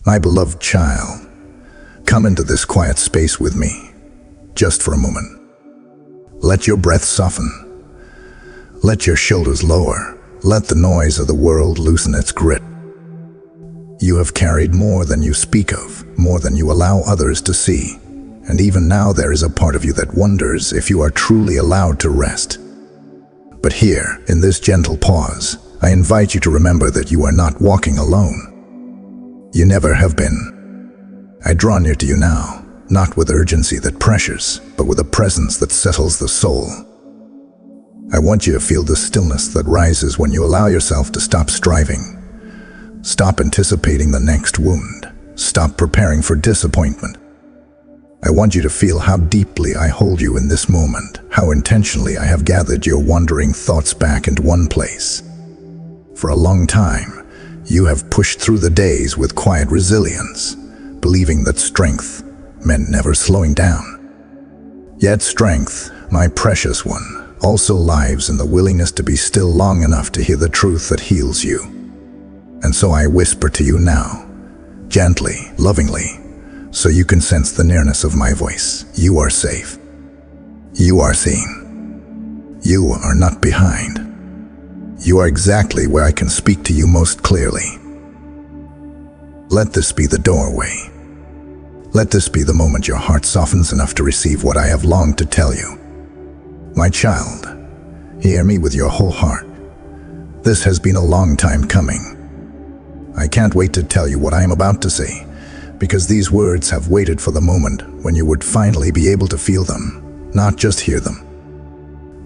My beloved child, come into this quiet space with me, just for a moment. Let your breath soften. Let your shoulders lower. Let the noise of the world loosen its grip. You have carried more than you speak of, more than you allow others to see. And even now there is a part of you that wonders if you are truly allowed to rest. But here, in this gentle pause, I invite you to remember that you are not walking alone. You never have been. I draw near to you now, not with urgency that pressures, but with a presence that settles the soul. I want you to feel the stillness that rises when you allow yourself to stop striving. Stop anticipating the next wound. Stop preparing for disappointment. I want you to feel how deeply I hold you in this moment, how intentionally I have gathered your wandering thoughts back into one place. For a long time, you have pushed through the days with quiet resilience, believing that strength meant never slowing down. Yet strength, my precious one, also lives in the willingness to be still long enough to hear the truth that heals you. And so I whisper to you now, gently, lovingly, so you can sense the nearness of my voice. You are safe. You are seen. You are not behind. You are exactly where I can speak to you most clearly. Let this be the doorway. Let this be the moment your heart softens enough to receive what I have longed to tell you. My child, hear me with your whole heart. This has been a long time coming. I can't wait to tell you what I am about to say, because these words have waited for the moment when you would finally be able to feel them, not just hear them.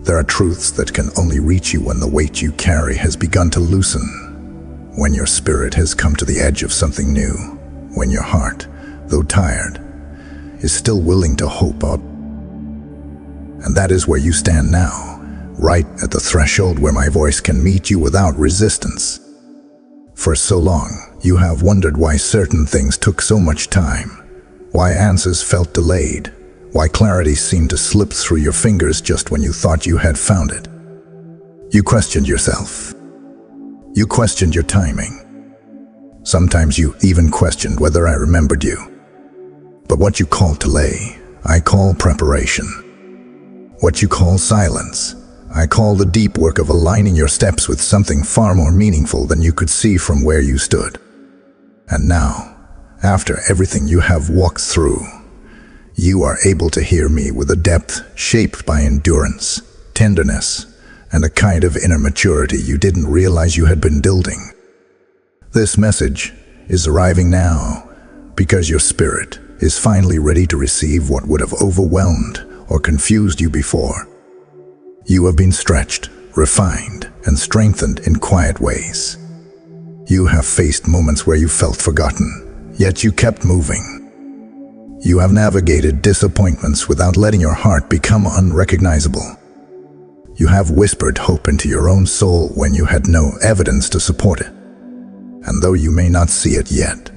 There are truths that can only reach you when the weight you carry has begun to loosen, when your spirit has come to the edge of something new, when your heart, though tired, is still willing to hope up. And that is where you stand now, right at the threshold where my voice can meet you without resistance. For so long, you have wondered why certain things took so much time, why answers felt delayed, why clarity seemed to slip through your fingers just when you thought you had found it. You questioned yourself. You questioned your timing. Sometimes you even questioned whether I remembered you. But what you call delay, I call preparation. What you call silence, I call the deep work of aligning your steps with something far more meaningful than you could see from where you stood. And now, after everything you have walked through, you are able to hear me with a depth shaped by endurance, tenderness, and a kind of inner maturity you didn't realize you had been building. This message is arriving now because your spirit is finally ready to receive what would have overwhelmed or confused you before. You have been stretched, refined, and strengthened in quiet ways. You have faced moments where you felt forgotten, yet you kept moving. You have navigated disappointments without letting your heart become unrecognizable. You have whispered hope into your own soul when you had no evidence to support it. And though you may not see it yet,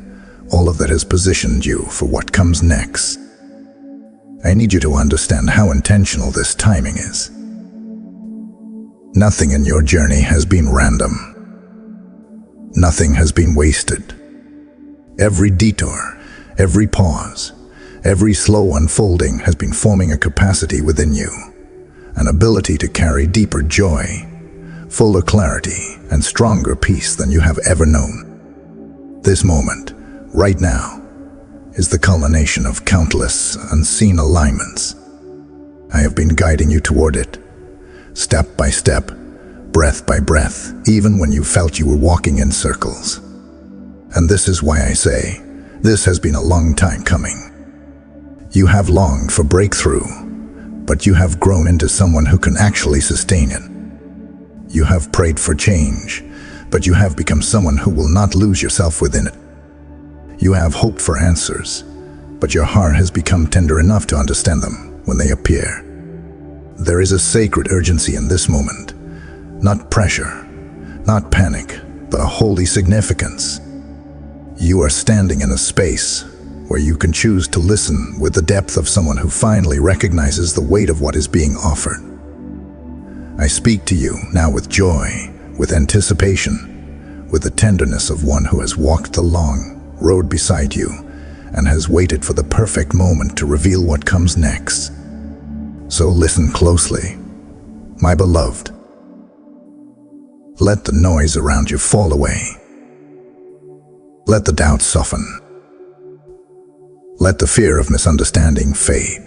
all of that has positioned you for what comes next. I need you to understand how intentional this timing is. Nothing in your journey has been random. Nothing has been wasted. Every detour, every pause, every slow unfolding has been forming a capacity within you, an ability to carry deeper joy, fuller clarity, and stronger peace than you have ever known. This moment, right now, is the culmination of countless unseen alignments. I have been guiding you toward it, step by step, breath by breath, even when you felt you were walking in circles. And this is why I say, this has been a long time coming. You have longed for breakthrough, but you have grown into someone who can actually sustain it. You have prayed for change, but you have become someone who will not lose yourself within it. You have hoped for answers, but your heart has become tender enough to understand them when they appear. There is a sacred urgency in this moment, not pressure, not panic, but a holy significance. You are standing in a space where you can choose to listen with the depth of someone who finally recognizes the weight of what is being offered. I speak to you now with joy, with anticipation, with the tenderness of one who has walked the long, rode beside you, and has waited for the perfect moment to reveal what comes next. So listen closely, my beloved. Let the noise around you fall away. Let the doubt soften. Let the fear of misunderstanding fade.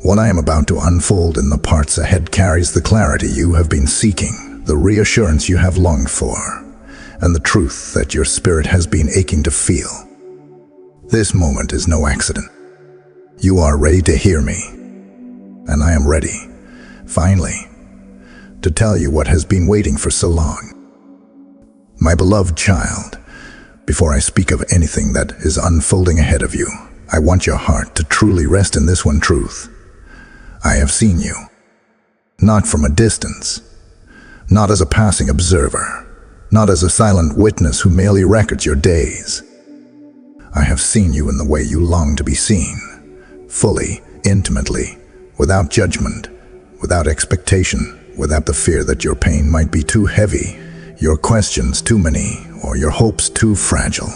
What I am about to unfold in the parts ahead carries the clarity you have been seeking, the reassurance you have longed for, and the truth that your spirit has been aching to feel. This moment is no accident. You are ready to hear me, and I am ready, finally, to tell you what has been waiting for so long. My beloved child, before I speak of anything that is unfolding ahead of you, I want your heart to truly rest in this one truth. I have seen you, not from a distance, not as a passing observer, not as a silent witness who merely records your days. I have seen you in the way you long to be seen, fully, intimately, without judgment, without expectation, without the fear that your pain might be too heavy, your questions too many, or your hopes too fragile.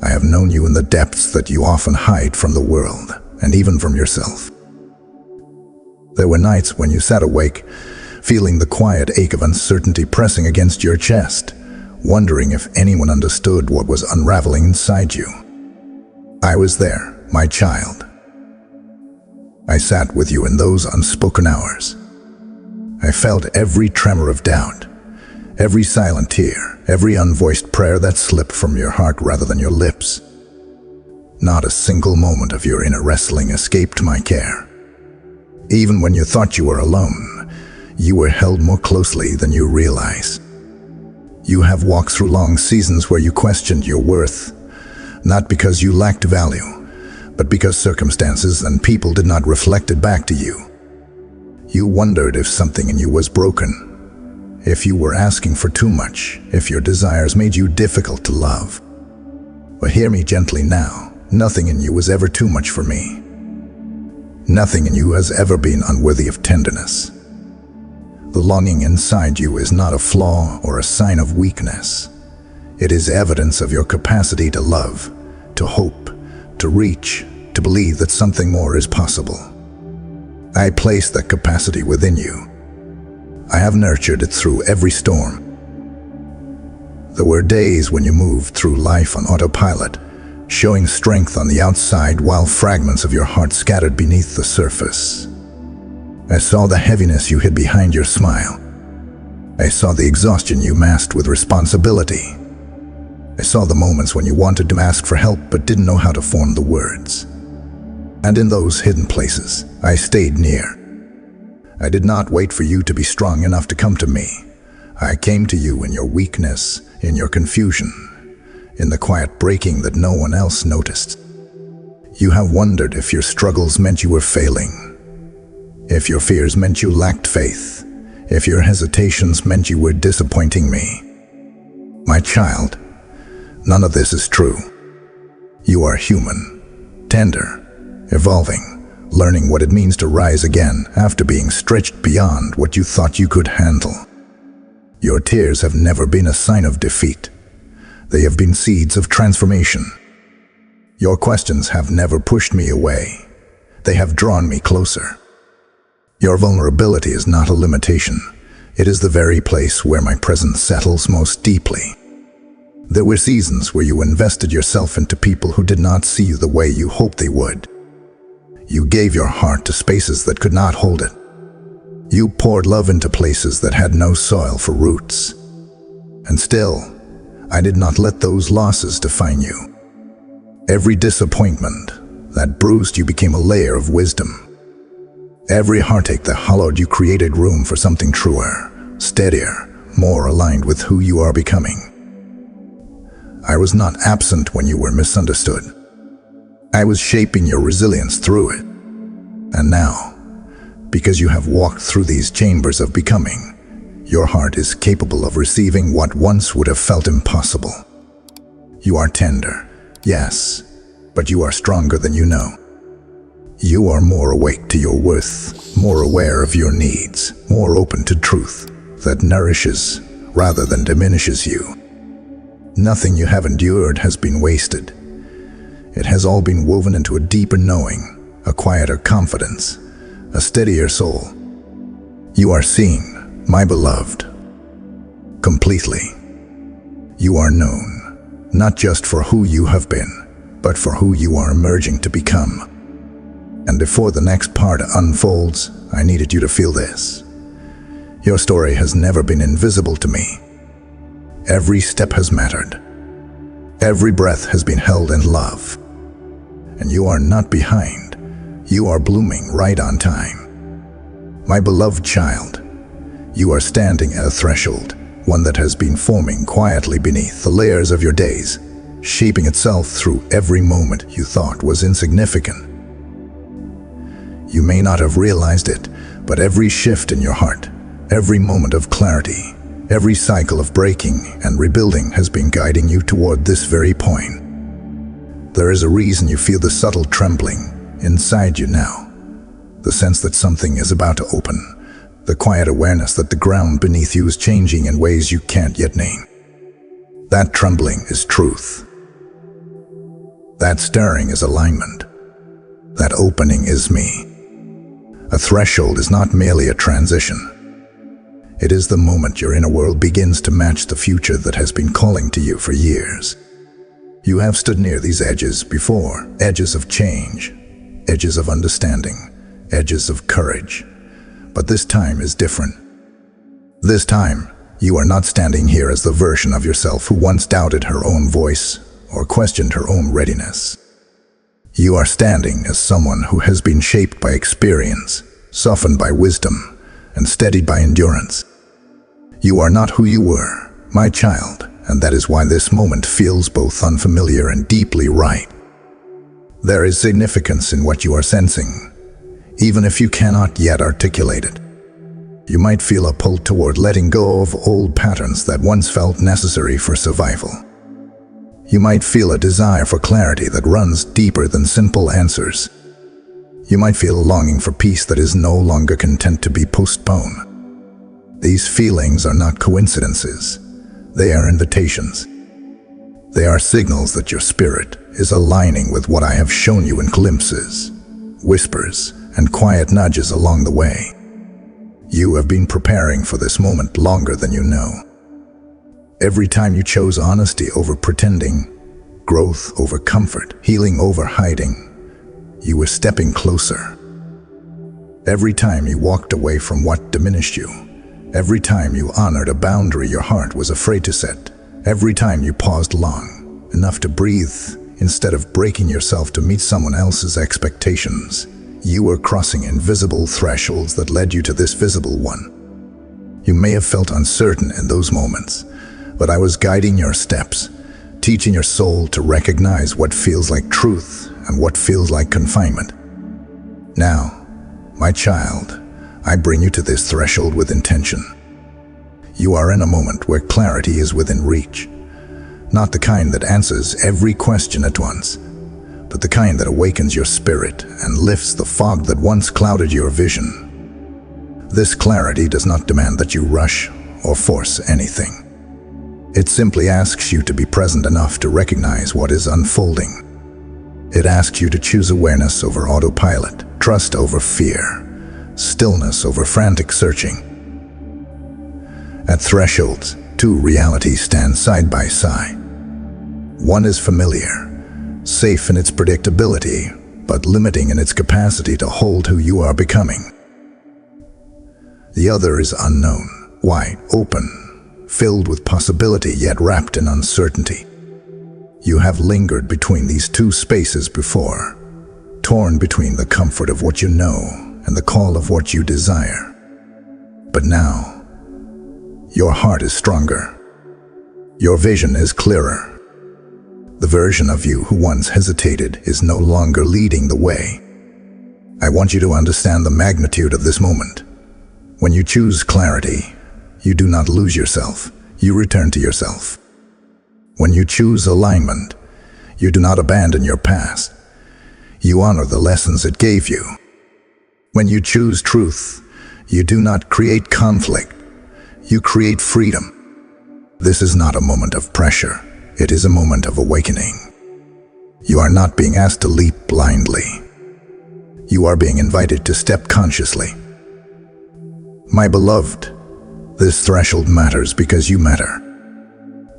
I have known you in the depths that you often hide from the world, and even from yourself. There were nights when you sat awake, feeling the quiet ache of uncertainty pressing against your chest, wondering if anyone understood what was unraveling inside you. I was there, my child. I sat with you in those unspoken hours. I felt every tremor of doubt, every silent tear, every unvoiced prayer that slipped from your heart rather than your lips. Not a single moment of your inner wrestling escaped my care. Even when you thought you were alone, you were held more closely than you realize. You have walked through long seasons where you questioned your worth, not because you lacked value, but because circumstances and people did not reflect it back to you. You wondered if something in you was broken, if you were asking for too much, if your desires made you difficult to love. But hear me gently now, nothing in you was ever too much for me. Nothing in you has ever been unworthy of tenderness. The longing inside you is not a flaw or a sign of weakness. It is evidence of your capacity to love, to hope, to reach, to believe that something more is possible. I placed that capacity within you. I have nurtured it through every storm. There were days when you moved through life on autopilot, showing strength on the outside while fragments of your heart scattered beneath the surface. I saw the heaviness you hid behind your smile. I saw the exhaustion you masked with responsibility. I saw the moments when you wanted to ask for help but didn't know how to form the words. And in those hidden places, I stayed near. I did not wait for you to be strong enough to come to me. I came to you in your weakness, in your confusion, in the quiet breaking that no one else noticed. You have wondered if your struggles meant you were failing, if your fears meant you lacked faith, if your hesitations meant you were disappointing me. My child, none of this is true. You are human, tender, evolving, learning what it means to rise again after being stretched beyond what you thought you could handle. Your tears have never been a sign of defeat. They have been seeds of transformation. Your questions have never pushed me away. They have drawn me closer. Your vulnerability is not a limitation. It is the very place where my presence settles most deeply. There were seasons where you invested yourself into people who did not see you the way you hoped they would. You gave your heart to spaces that could not hold it. You poured love into places that had no soil for roots. And still, I did not let those losses define you. Every disappointment that bruised you became a layer of wisdom. Every heartache that hollowed you created room for something truer, steadier, more aligned with who you are becoming. I was not absent when you were misunderstood. I was shaping your resilience through it. And now, because you have walked through these chambers of becoming, your heart is capable of receiving what once would have felt impossible. You are tender, yes, but you are stronger than you know. You are more awake to your worth, more aware of your needs, more open to truth that nourishes rather than diminishes you. Nothing you have endured has been wasted. It has all been woven into a deeper knowing, a quieter confidence, a steadier soul. You are seen, my beloved, completely. You are known, not just for who you have been, but for who you are emerging to become. And before the next part unfolds, I needed you to feel this. Your story has never been invisible to me. Every step has mattered. Every breath has been held in love. And you are not behind. You are blooming right on time. My beloved child, you are standing at a threshold, one that has been forming quietly beneath the layers of your days, shaping itself through every moment you thought was insignificant. You may not have realized it, but every shift in your heart, every moment of clarity, every cycle of breaking and rebuilding has been guiding you toward this very point. There is a reason you feel the subtle trembling inside you now, the sense that something is about to open, the quiet awareness that the ground beneath you is changing in ways you can't yet name. That trembling is truth. That stirring is alignment. That opening is me. A threshold is not merely a transition. It is the moment your inner world begins to match the future that has been calling to you for years. You have stood near these edges before, edges of change, edges of understanding, edges of courage. But this time is different. This time, you are not standing here as the version of yourself who once doubted her own voice or questioned her own readiness. You are standing as someone who has been shaped by experience, softened by wisdom, and steadied by endurance. You are not who you were, my child, and that is why this moment feels both unfamiliar and deeply right. There is significance in what you are sensing, even if you cannot yet articulate it. You might feel a pull toward letting go of old patterns that once felt necessary for survival. You might feel a desire for clarity that runs deeper than simple answers. You might feel a longing for peace that is no longer content to be postponed. These feelings are not coincidences. They are invitations. They are signals that your spirit is aligning with what I have shown you in glimpses, whispers, and quiet nudges along the way. You have been preparing for this moment longer than you know. Every time you chose honesty over pretending, growth over comfort, healing over hiding, you were stepping closer. Every time you walked away from what diminished you, every time you honored a boundary your heart was afraid to set, every time you paused long enough to breathe instead of breaking yourself to meet someone else's expectations, you were crossing invisible thresholds that led you to this visible one. You may have felt uncertain in those moments, but I was guiding your steps, teaching your soul to recognize what feels like truth and what feels like confinement. Now, my child, I bring you to this threshold with intention. You are in a moment where clarity is within reach, not the kind that answers every question at once, but the kind that awakens your spirit and lifts the fog that once clouded your vision. This clarity does not demand that you rush or force anything. It simply asks you to be present enough to recognize what is unfolding. It asks you to choose awareness over autopilot, trust over fear, stillness over frantic searching. At thresholds, two realities stand side by side. One is familiar, safe in its predictability, but limiting in its capacity to hold who you are becoming. The other is unknown, wide open, filled with possibility yet wrapped in uncertainty. You have lingered between these two spaces before, torn between the comfort of what you know and the call of what you desire. But now, your heart is stronger. Your vision is clearer. The version of you who once hesitated is no longer leading the way. I want you to understand the magnitude of this moment. When you choose clarity, you do not lose yourself, you return to yourself. When you choose alignment, you do not abandon your past, you honor the lessons it gave you. When you choose truth, you do not create conflict, you create freedom. This is not a moment of pressure, It is a moment of awakening. You are not being asked to leap blindly. You are being invited to step consciously. My beloved, this threshold matters because you matter.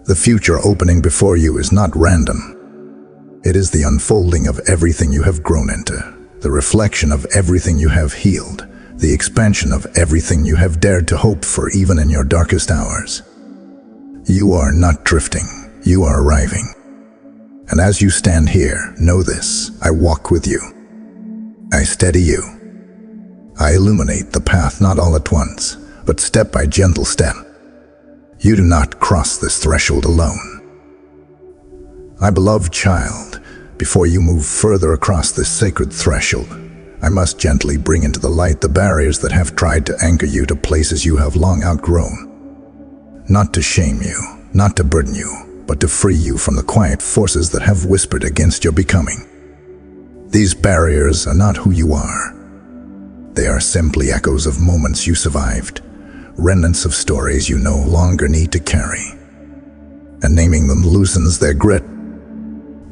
The future opening before you is not random. It is the unfolding of everything you have grown into, the reflection of everything you have healed, the expansion of everything you have dared to hope for even in your darkest hours. You are not drifting, you are arriving. And as you stand here, know this: I walk with you. I steady you. I illuminate the path not all at once, but step by gentle step. You do not cross this threshold alone. My beloved child, before you move further across this sacred threshold, I must gently bring into the light the barriers that have tried to anchor you to places you have long outgrown. Not to shame you, not to burden you, but to free you from the quiet forces that have whispered against your becoming. These barriers are not who you are. They are simply echoes of moments you survived, remnants of stories you no longer need to carry. And naming them loosens their grit.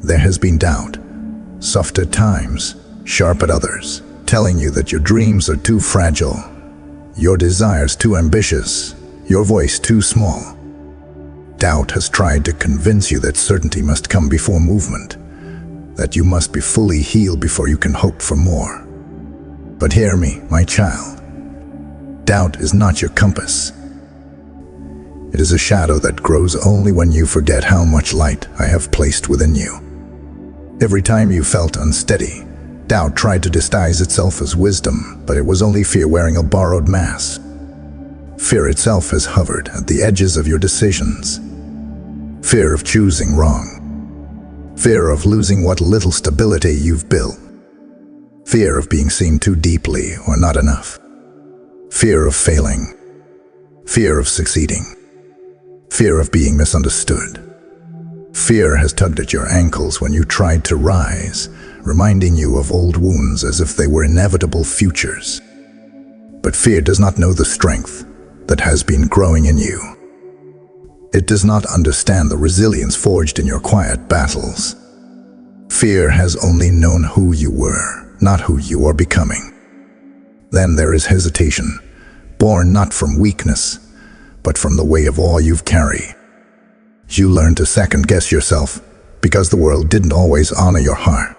There has been doubt, soft at times, sharp at others, telling you that your dreams are too fragile, your desires too ambitious, your voice too small. Doubt has tried to convince you that certainty must come before movement, that you must be fully healed before you can hope for more. But hear me, my child. Doubt is not your compass. It is a shadow that grows only when you forget how much light I have placed within you. Every time you felt unsteady, doubt tried to disguise itself as wisdom, but it was only fear wearing a borrowed mask. Fear itself has hovered at the edges of your decisions. Fear of choosing wrong. Fear of losing what little stability you've built. Fear of being seen too deeply or not enough. Fear of failing. Fear of succeeding. Fear of being misunderstood. Fear has tugged at your ankles when you tried to rise, reminding you of old wounds as if they were inevitable futures. But fear does not know the strength that has been growing in you. It does not understand the resilience forged in your quiet battles. Fear has only known who you were, not who you are becoming. Then there is hesitation, born not from weakness, but from the weight of all you've carried. You learn to second-guess yourself because the world didn't always honor your heart.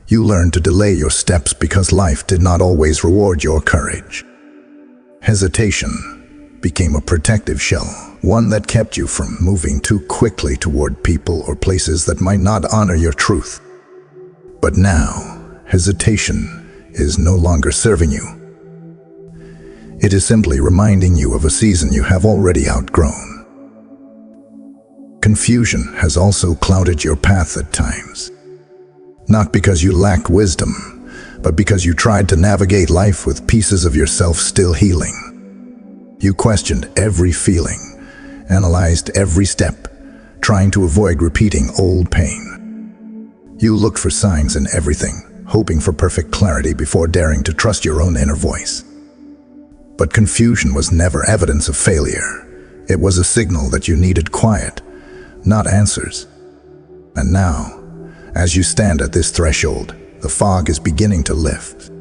You learn to delay your steps because life did not always reward your courage. Hesitation became a protective shell, one that kept you from moving too quickly toward people or places that might not honor your truth. But now, hesitation is no longer serving you. It is simply reminding you of a season you have already outgrown. Confusion has also clouded your path at times. Not because you lack wisdom, but because you tried to navigate life with pieces of yourself still healing. You questioned every feeling, analyzed every step, trying to avoid repeating old pain. You looked for signs in everything, hoping for perfect clarity before daring to trust your own inner voice. But confusion was never evidence of failure. It was a signal that you needed quiet, not answers. And now, as you stand at this threshold, the fog is beginning to lift.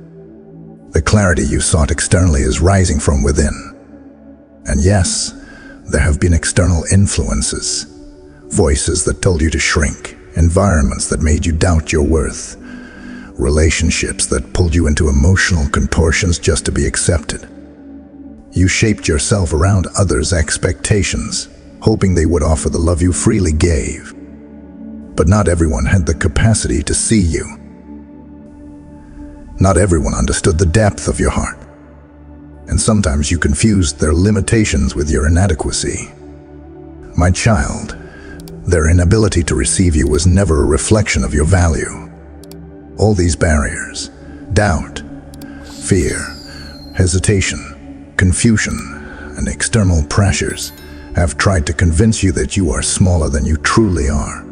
The clarity you sought externally is rising from within. And yes, there have been external influences, voices that told you to shrink, environments that made you doubt your worth, relationships that pulled you into emotional contortions just to be accepted. You shaped yourself around others' expectations, hoping they would offer the love you freely gave. But not everyone had the capacity to see you. Not everyone understood the depth of your heart. And sometimes you confused their limitations with your inadequacy. My child, their inability to receive you was never a reflection of your value. All these barriers, doubt, fear, hesitation, confusion, and external pressures have tried to convince you that you are smaller than you truly are.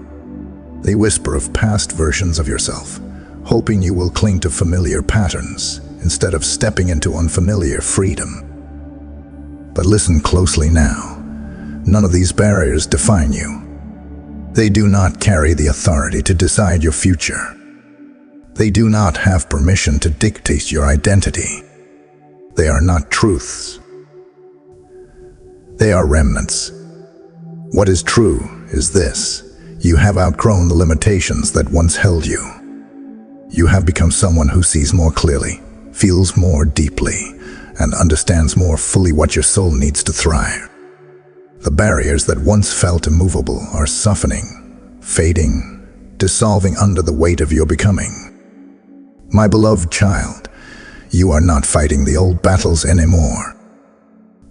They whisper of past versions of yourself, hoping you will cling to familiar patterns instead of stepping into unfamiliar freedom. But listen closely now. None of these barriers define you. They do not carry the authority to decide your future. They do not have permission to dictate your identity. They are not truths. They are remnants. What is true is this: you have outgrown the limitations that once held you. You have become someone who sees more clearly, feels more deeply, and understands more fully what your soul needs to thrive. The barriers that once felt immovable are softening, fading, dissolving under the weight of your becoming. My beloved child, you are not fighting the old battles anymore.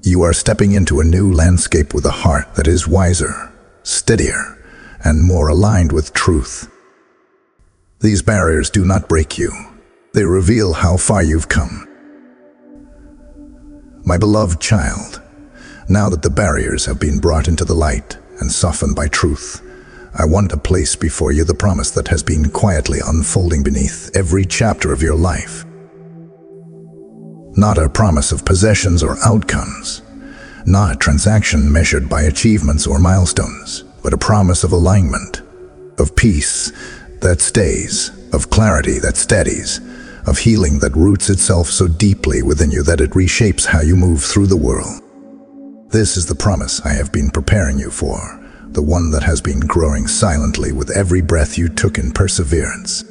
You are stepping into a new landscape with a heart that is wiser, steadier, and more aligned with truth. These barriers do not break you. They reveal how far you've come. My beloved child, now that the barriers have been brought into the light and softened by truth, I want to place before you the promise that has been quietly unfolding beneath every chapter of your life. Not a promise of possessions or outcomes, not a transaction measured by achievements or milestones, but a promise of alignment, of peace that stays, of clarity that steadies, of healing that roots itself so deeply within you that it reshapes how you move through the world. This is the promise I have been preparing you for, the one that has been growing silently with every breath you took in perseverance.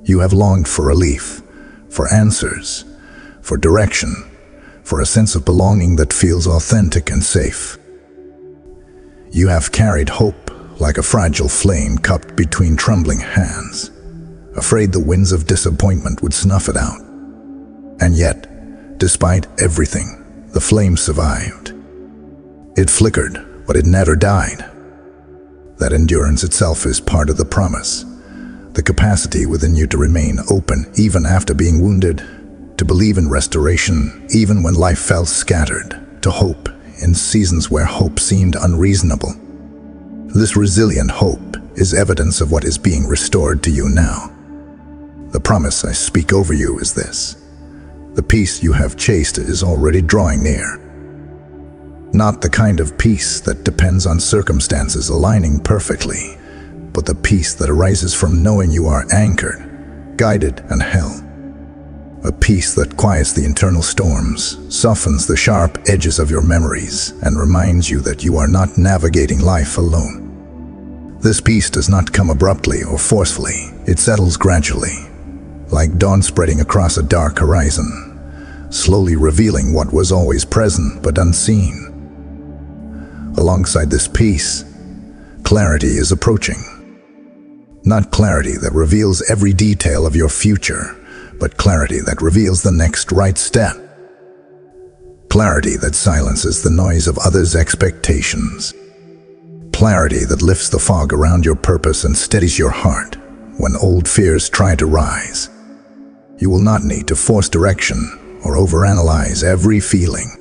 You have longed for relief, for answers, for direction, for a sense of belonging that feels authentic and safe. You have carried hope like a fragile flame cupped between trembling hands, afraid the winds of disappointment would snuff it out. And yet, despite everything, the flame survived. It flickered, but it never died. That endurance itself is part of the promise, the capacity within you to remain open even after being wounded, to believe in restoration even when life felt scattered, to hope in seasons where hope seemed unreasonable. This resilient hope is evidence of what is being restored to you now. The promise I speak over you is this: the peace you have chased is already drawing near. Not the kind of peace that depends on circumstances aligning perfectly, but the peace that arises from knowing you are anchored, guided, and held. A peace that quiets the internal storms, softens the sharp edges of your memories, and reminds you that you are not navigating life alone. This peace does not come abruptly or forcefully. It settles gradually, like dawn spreading across a dark horizon, slowly revealing what was always present but unseen. Alongside this peace, clarity is approaching. Not clarity that reveals every detail of your future, but clarity that reveals the next right step. Clarity that silences the noise of others' expectations. Clarity that lifts the fog around your purpose and steadies your heart when old fears try to rise. You will not need to force direction or overanalyze every feeling.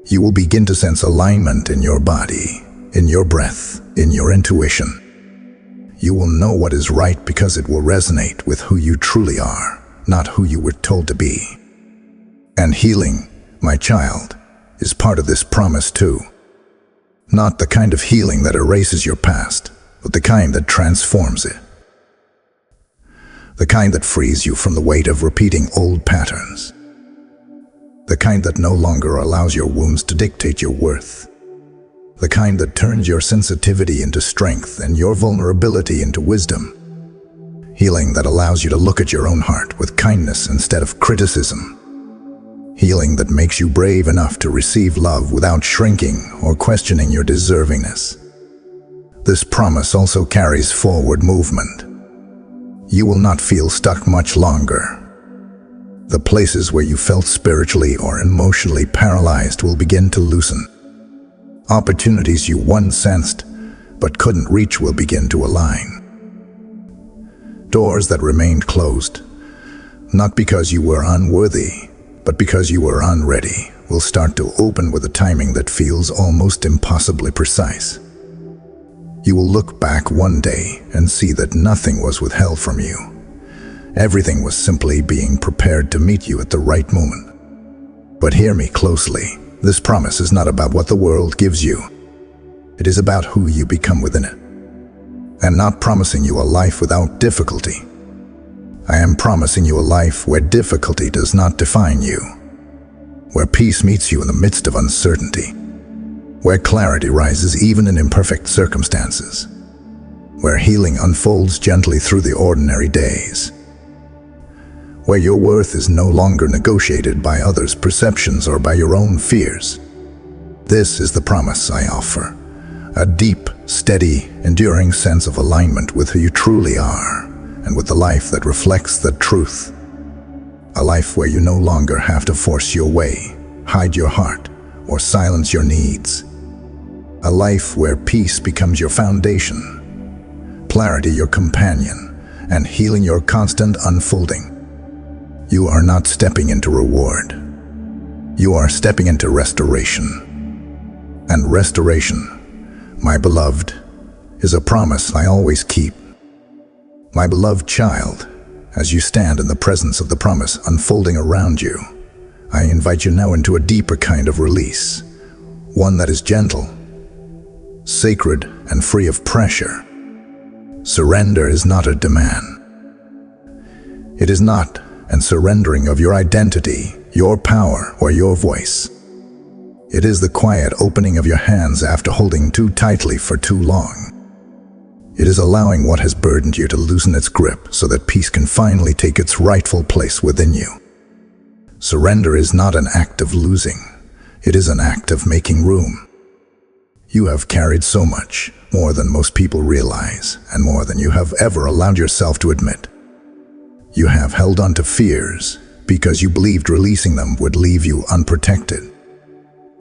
You will begin to sense alignment in your body, in your breath, in your intuition. You will know what is right because it will resonate with who you truly are, not who you were told to be. And healing, my child, is part of this promise too. Not the kind of healing that erases your past, but the kind that transforms it. The kind that frees you from the weight of repeating old patterns. The kind that no longer allows your wounds to dictate your worth. The kind that turns your sensitivity into strength and your vulnerability into wisdom. Healing that allows you to look at your own heart with kindness instead of criticism. Healing that makes you brave enough to receive love without shrinking or questioning your deservingness. This promise also carries forward movement. You will not feel stuck much longer. The places where you felt spiritually or emotionally paralyzed will begin to loosen. Opportunities you once sensed but couldn't reach will begin to align. Doors that remained closed, not because you were unworthy, but because you were unready, will start to open with a timing that feels almost impossibly precise. You will look back one day and see that nothing was withheld from you. Everything was simply being prepared to meet you at the right moment. But hear me closely. This promise is not about what the world gives you. It is about who you become within it. am not promising you a life without difficulty. I am promising you a life where difficulty does not define you, where peace meets you in the midst of uncertainty, where clarity rises even in imperfect circumstances, where healing unfolds gently through the ordinary days, where your worth is no longer negotiated by others' perceptions or by your own fears. This is the promise I offer, a deep, steady, enduring sense of alignment with who you truly are and with the life that reflects that truth. A life where you no longer have to force your way, hide your heart, or silence your needs. A life where peace becomes your foundation, clarity your companion, and healing your constant unfolding. You are not stepping into reward. You are stepping into restoration. And restoration, my beloved, is a promise I always keep. My beloved child, as you stand in the presence of the promise unfolding around you, I invite you now into a deeper kind of release, one that is gentle, sacred, and free of pressure. Surrender is not a demand. It is not an surrendering of your identity, your power, or your voice. It is the quiet opening of your hands after holding too tightly for too long. It is allowing what has burdened you to loosen its grip so that peace can finally take its rightful place within you. Surrender is not an act of losing. It is an act of making room. You have carried so much, more than most people realize, and more than you have ever allowed yourself to admit. You have held on to fears because you believed releasing them would leave you unprotected.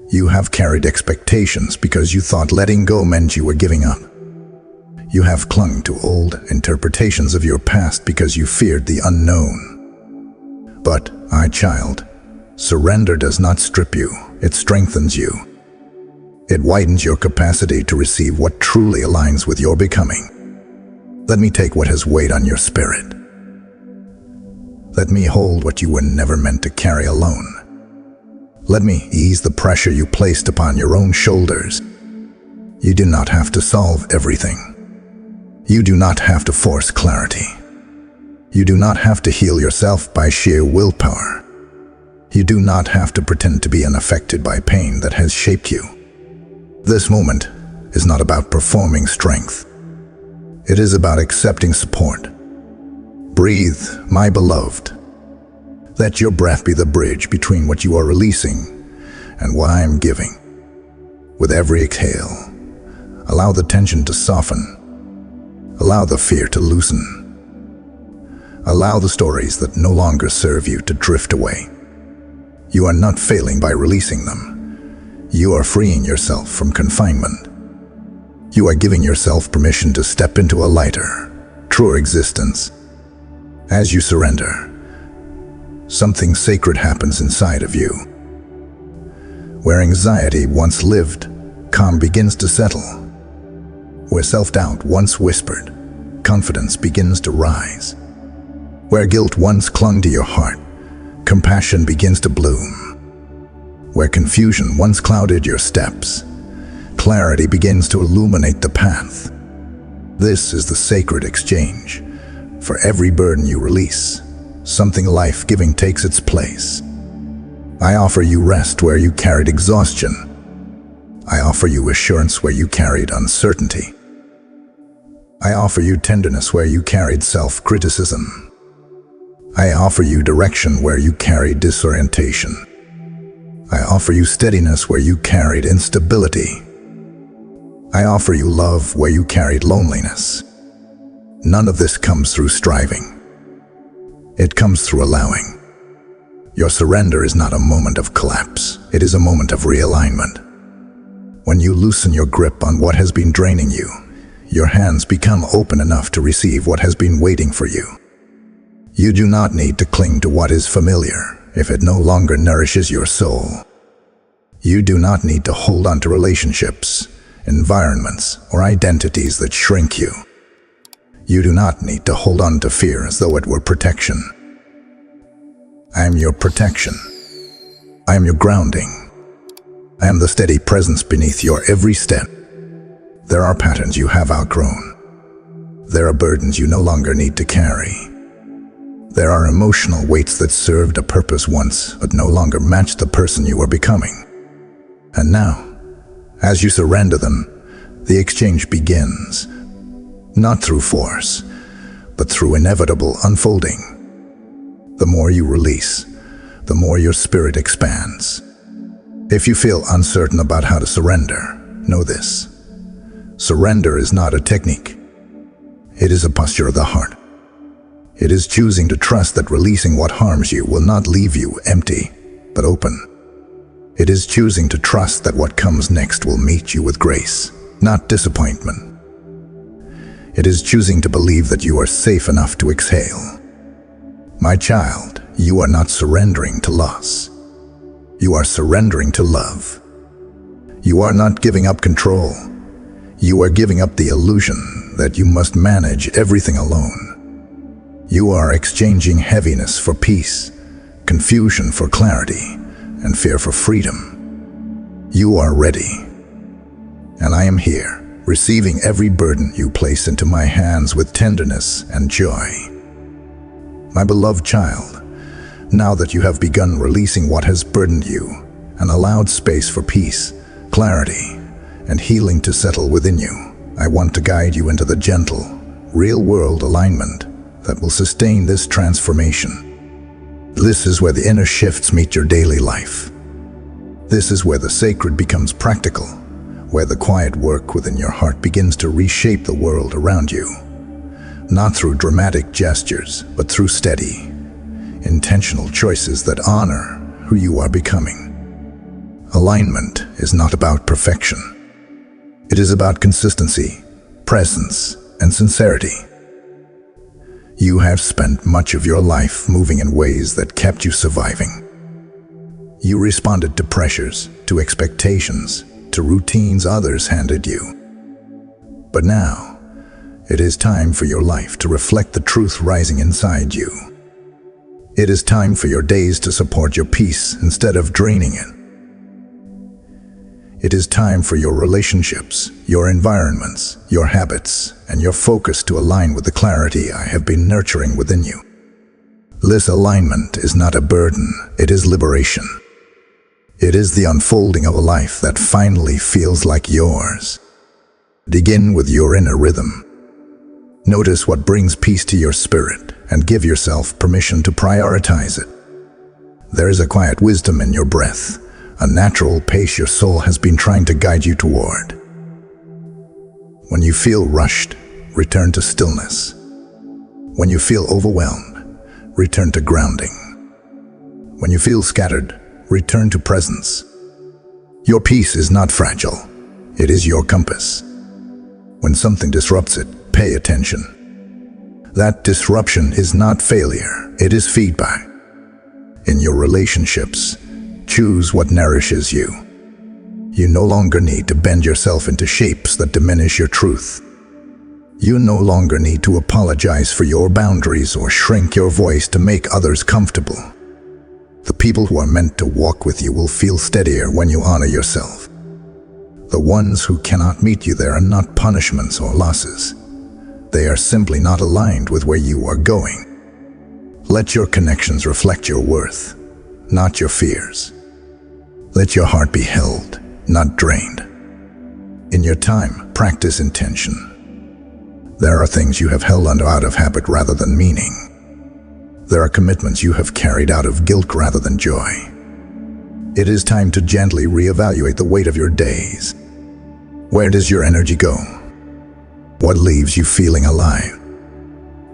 You have carried expectations because you thought letting go meant you were giving up. You have clung to old interpretations of your past because you feared the unknown. But, my child, surrender does not strip you, it strengthens you. It widens your capacity to receive what truly aligns with your becoming. Let me take what has weighed on your spirit. Let me hold what you were never meant to carry alone. Let me ease the pressure you placed upon your own shoulders. You do not have to solve everything. You do not have to force clarity. You do not have to heal yourself by sheer willpower. You do not have to pretend to be unaffected by pain that has shaped you. This moment is not about performing strength. It is about accepting support. Breathe, my beloved. Let your breath be the bridge between what you are releasing and what I am giving. With every exhale, allow the tension to soften. Allow the fear to loosen. Allow the stories that no longer serve you to drift away. You are not failing by releasing them. You are freeing yourself from confinement. You are giving yourself permission to step into a lighter, truer existence. As you surrender, something sacred happens inside of you. Where anxiety once lived, calm begins to settle. Where self-doubt once whispered, confidence begins to rise. Where guilt once clung to your heart, compassion begins to bloom. Where confusion once clouded your steps, clarity begins to illuminate the path. This is the sacred exchange. For every burden you release, something life-giving takes its place. I offer you rest where you carried exhaustion. I offer you assurance where you carried uncertainty. I offer you tenderness where you carried self-criticism. I offer you direction where you carried disorientation. I offer you steadiness where you carried instability. I offer you love where you carried loneliness. None of this comes through striving. It comes through allowing. Your surrender is not a moment of collapse. It is a moment of realignment. When you loosen your grip on what has been draining you, your hands become open enough to receive what has been waiting for you. You do not need to cling to what is familiar if it no longer nourishes your soul. You do not need to hold on to relationships, environments, or identities that shrink you. You do not need to hold on to fear as though it were protection. I am your protection. I am your grounding. I am the steady presence beneath your every step. There are patterns you have outgrown. There are burdens you no longer need to carry. There are emotional weights that served a purpose once but no longer match the person you are becoming. And now, as you surrender them, the exchange begins, not through force, but through inevitable unfolding. The more you release, the more your spirit expands. If you feel uncertain about how to surrender, know this. Surrender is not a technique. It is a posture of the heart. It is choosing to trust that releasing what harms you will not leave you empty, but open. It is choosing to trust that what comes next will meet you with grace, not disappointment. It is choosing to believe that you are safe enough to exhale. My child, you are not surrendering to loss. You are surrendering to love. You are not giving up control. You are giving up the illusion that you must manage everything alone. You are exchanging heaviness for peace, confusion for clarity, and fear for freedom. You are ready. And I am here, receiving every burden you place into my hands with tenderness and joy. My beloved child, now that you have begun releasing what has burdened you and allowed space for peace, clarity, and healing to settle within you, I want to guide you into the gentle, real-world alignment that will sustain this transformation. This is where the inner shifts meet your daily life. This is where the sacred becomes practical, where the quiet work within your heart begins to reshape the world around you. Not through dramatic gestures, but through steady, intentional choices that honor who you are becoming. Alignment is not about perfection. It is about consistency, presence, and sincerity. You have spent much of your life moving in ways that kept you surviving. You responded to pressures, to expectations, to routines others handed you. But now, it is time for your life to reflect the truth rising inside you. It is time for your days to support your peace instead of draining it. It is time for your relationships, your environments, your habits, and your focus to align with the clarity I have been nurturing within you. This alignment is not a burden, it is liberation. It is the unfolding of a life that finally feels like yours. Begin with your inner rhythm. Notice what brings peace to your spirit and give yourself permission to prioritize it. There is a quiet wisdom in your breath, a natural pace your soul has been trying to guide you toward. When you feel rushed, return to stillness. When you feel overwhelmed, return to grounding. When you feel scattered, return to presence. Your peace is not fragile. It is your compass. When something disrupts it, pay attention. That disruption is not failure, it is feedback. In your relationships, choose what nourishes you. You no longer need to bend yourself into shapes that diminish your truth. You no longer need to apologize for your boundaries or shrink your voice to make others comfortable. The people who are meant to walk with you will feel steadier when you honor yourself. The ones who cannot meet you there are not punishments or losses. They are simply not aligned with where you are going. Let your connections reflect your worth, not your fears. Let your heart be held, not drained. In your time, practice intention. There are things you have held onto out of habit rather than meaning. There are commitments you have carried out of guilt rather than joy. It is time to gently reevaluate the weight of your days. Where does your energy go? What leaves you feeling alive?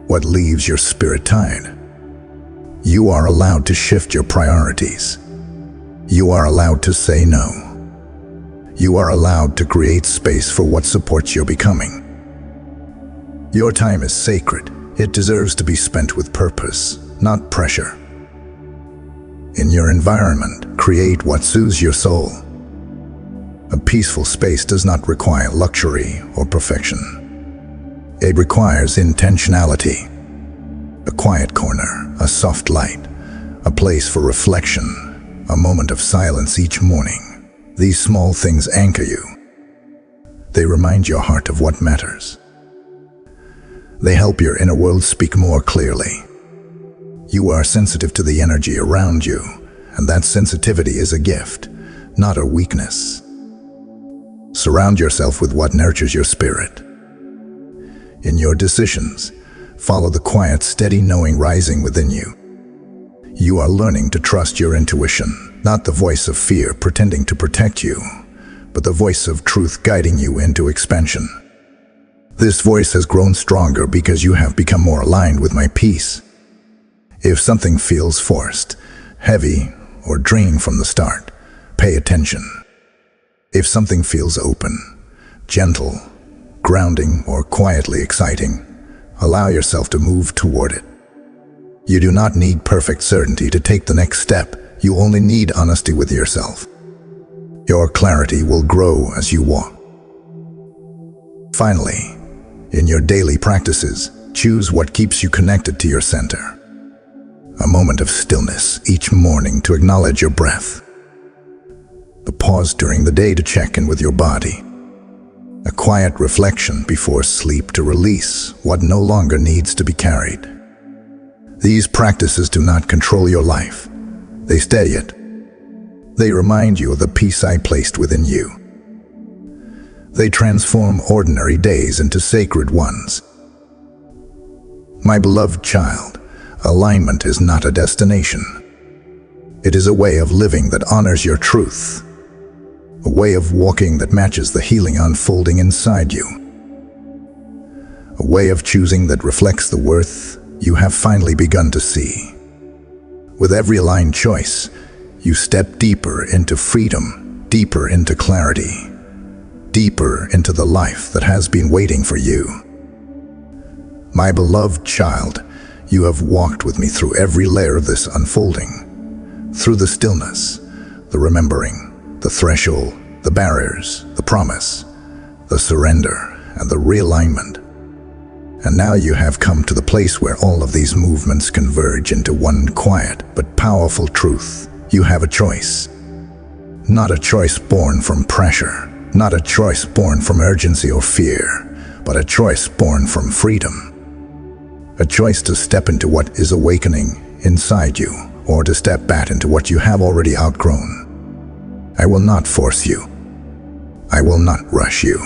What leaves your spirit tired? You are allowed to shift your priorities. You are allowed to say no. You are allowed to create space for what supports your becoming. Your time is sacred. It deserves to be spent with purpose, not pressure. In your environment, create what soothes your soul. A peaceful space does not require luxury or perfection. It requires intentionality. A quiet corner, a soft light, a place for reflection, a moment of silence each morning. These small things anchor you. They remind your heart of what matters. They help your inner world speak more clearly. You are sensitive to the energy around you, and that sensitivity is a gift, not a weakness. Surround yourself with what nurtures your spirit. In your decisions, follow the quiet, steady knowing rising within you. You are learning to trust your intuition, not the voice of fear pretending to protect you, but the voice of truth guiding you into expansion. This voice has grown stronger because you have become more aligned with my peace. If something feels forced, heavy, or draining from the start, pay attention. If something feels open, gentle, grounding, or quietly exciting, allow yourself to move toward it. You do not need perfect certainty to take the next step. You only need honesty with yourself. Your clarity will grow as you walk. Finally, in your daily practices, choose what keeps you connected to your center. A moment of stillness each morning to acknowledge your breath. A pause during the day to check in with your body. A quiet reflection before sleep to release what no longer needs to be carried. These practices do not control your life. They steady it. They remind you of the peace I placed within you. They transform ordinary days into sacred ones. My beloved child, alignment is not a destination. It is a way of living that honors your truth. A way of walking that matches the healing unfolding inside you. A way of choosing that reflects the worth you have finally begun to see. With every aligned choice, you step deeper into freedom, deeper into clarity, deeper into the life that has been waiting for you. My beloved child, you have walked with me through every layer of this unfolding, through the stillness, the remembering, the threshold, the barriers, the promise, the surrender, and the realignment. And now you have come to the place where all of these movements converge into one quiet but powerful truth. You have a choice. Not a choice born from pressure, not a choice born from urgency or fear, but a choice born from freedom. A choice to step into what is awakening inside you, or to step back into what you have already outgrown. I will not force you. I will not rush you.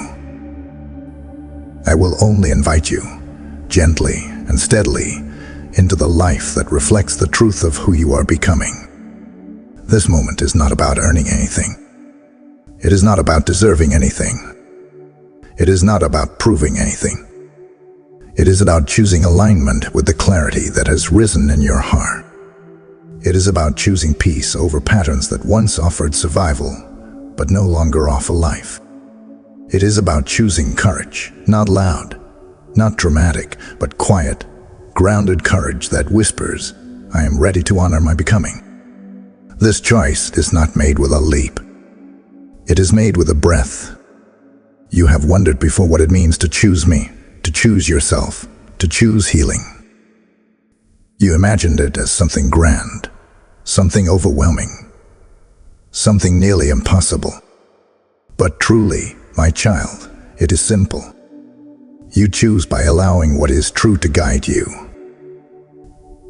I will only invite you, gently and steadily, into the life that reflects the truth of who you are becoming. This moment is not about earning anything. It is not about deserving anything. It is not about proving anything. It is about choosing alignment with the clarity that has risen in your heart. It is about choosing peace over patterns that once offered survival, but no longer offer life. It is about choosing courage, not loud, not dramatic, but quiet, grounded courage that whispers, I am ready to honor my becoming. This choice is not made with a leap. It is made with a breath. You have wondered before what it means to choose me, to choose yourself, to choose healing. You imagined it as something grand, something overwhelming, something nearly impossible. But truly, my child, it is simple. You choose by allowing what is true to guide you.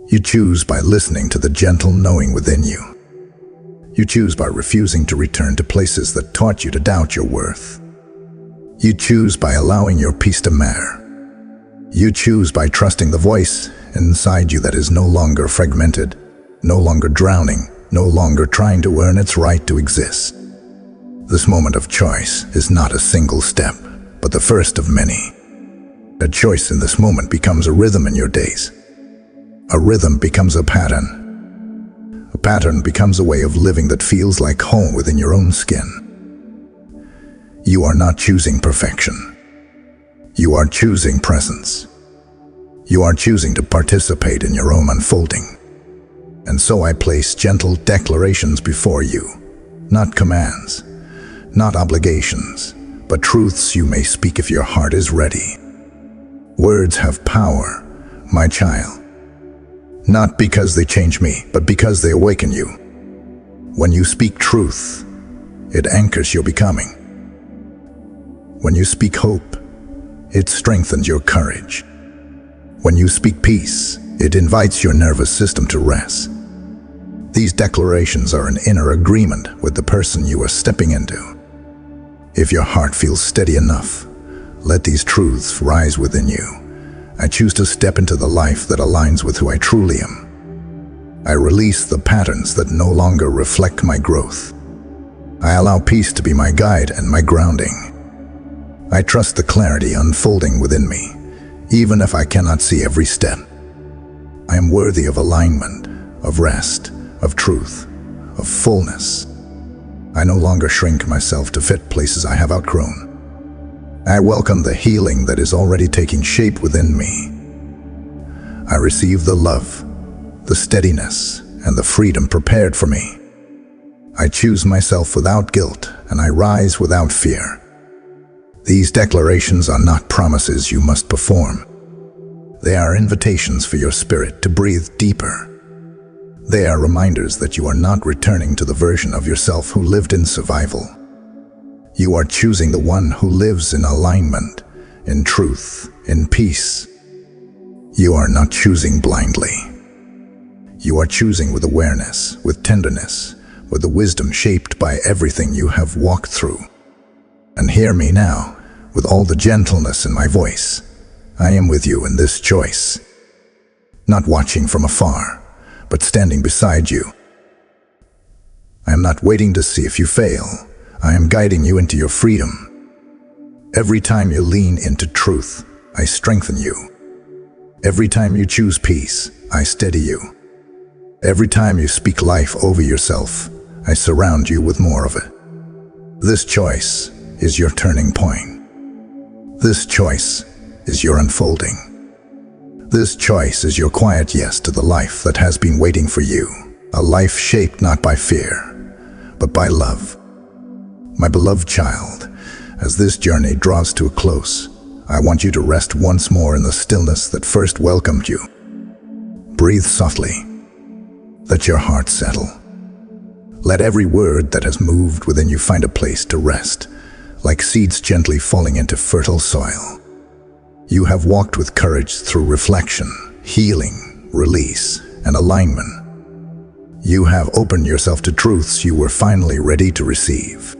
You choose by listening to the gentle knowing within you. You choose by refusing to return to places that taught you to doubt your worth. You choose by allowing your peace to matter. You choose by trusting the voice inside you that is no longer fragmented, no longer drowning, no longer trying to earn its right to exist. This moment of choice is not a single step, but the first of many. A choice in this moment becomes a rhythm in your days. A rhythm becomes a pattern. A pattern becomes a way of living that feels like home within your own skin. You are not choosing perfection. You are choosing presence. You are choosing to participate in your own unfolding. And so I place gentle declarations before you, not commands, not obligations, but truths you may speak if your heart is ready. Words have power, my child. Not because they change me, but because they awaken you. When you speak truth, it anchors your becoming. When you speak hope, it strengthens your courage. When you speak peace, it invites your nervous system to rest. These declarations are an inner agreement with the person you are stepping into. If your heart feels steady enough, let these truths rise within you. I choose to step into the life that aligns with who I truly am. I release the patterns that no longer reflect my growth. I allow peace to be my guide and my grounding. I trust the clarity unfolding within me, even if I cannot see every step. I am worthy of alignment, of rest, of truth, of fullness. I no longer shrink myself to fit places I have outgrown. I welcome the healing that is already taking shape within me. I receive the love, the steadiness, and the freedom prepared for me. I choose myself without guilt, and I rise without fear. These declarations are not promises you must perform. They are invitations for your spirit to breathe deeper. They are reminders that you are not returning to the version of yourself who lived in survival. You are choosing the one who lives in alignment, in truth, in peace. You are not choosing blindly. You are choosing with awareness, with tenderness, with the wisdom shaped by everything you have walked through. And hear me now, with all the gentleness in my voice. I am with you in this choice. Not watching from afar, but standing beside you. I am not waiting to see if you fail. I am guiding you into your freedom. Every time you lean into truth, I strengthen you. Every time you choose peace, I steady you. Every time you speak life over yourself, I surround you with more of it. This choice is your turning point. This choice is your unfolding. This choice is your quiet yes to the life that has been waiting for you. A life shaped not by fear, but by love. My beloved child, as this journey draws to a close, I want you to rest once more in the stillness that first welcomed you. Breathe softly. Let your heart settle. Let every word that has moved within you find a place to rest, like seeds gently falling into fertile soil. You have walked with courage through reflection, healing, release, and alignment. You have opened yourself to truths you were finally ready to receive.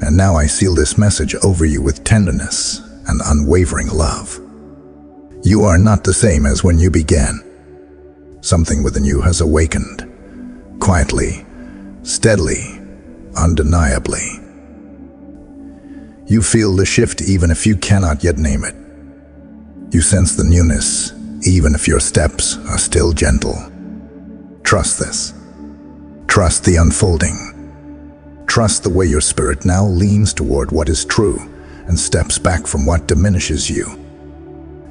And now I seal this message over you with tenderness and unwavering love. You are not the same as when you began. Something within you has awakened, quietly, steadily, undeniably. You feel the shift even if you cannot yet name it. You sense the newness, even if your steps are still gentle. Trust this. Trust the unfolding. Trust the way your spirit now leans toward what is true and steps back from what diminishes you.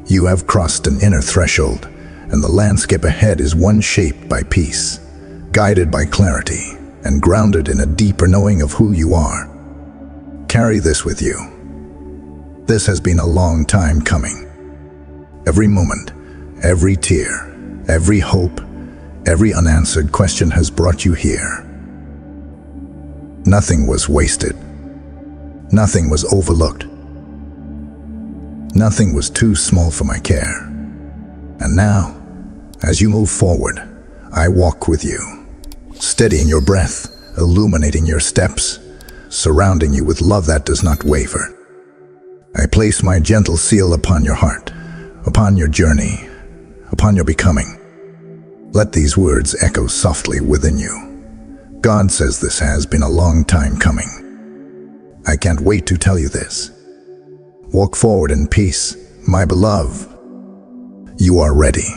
You have crossed an inner threshold, and the landscape ahead is one shaped by peace, guided by clarity, and grounded in a deeper knowing of who you are. Carry this with you. This has been a long time coming. Every moment, every tear, every hope, every unanswered question has brought you here. Nothing was wasted. Nothing was overlooked. Nothing was too small for my care. And now, as you move forward, I walk with you, steadying your breath, illuminating your steps, surrounding you with love that does not waver. I place my gentle seal upon your heart, upon your journey, upon your becoming. Let these words echo softly within you. God says this has been a long time coming. I can't wait to tell you this. Walk forward in peace, my beloved. You are ready.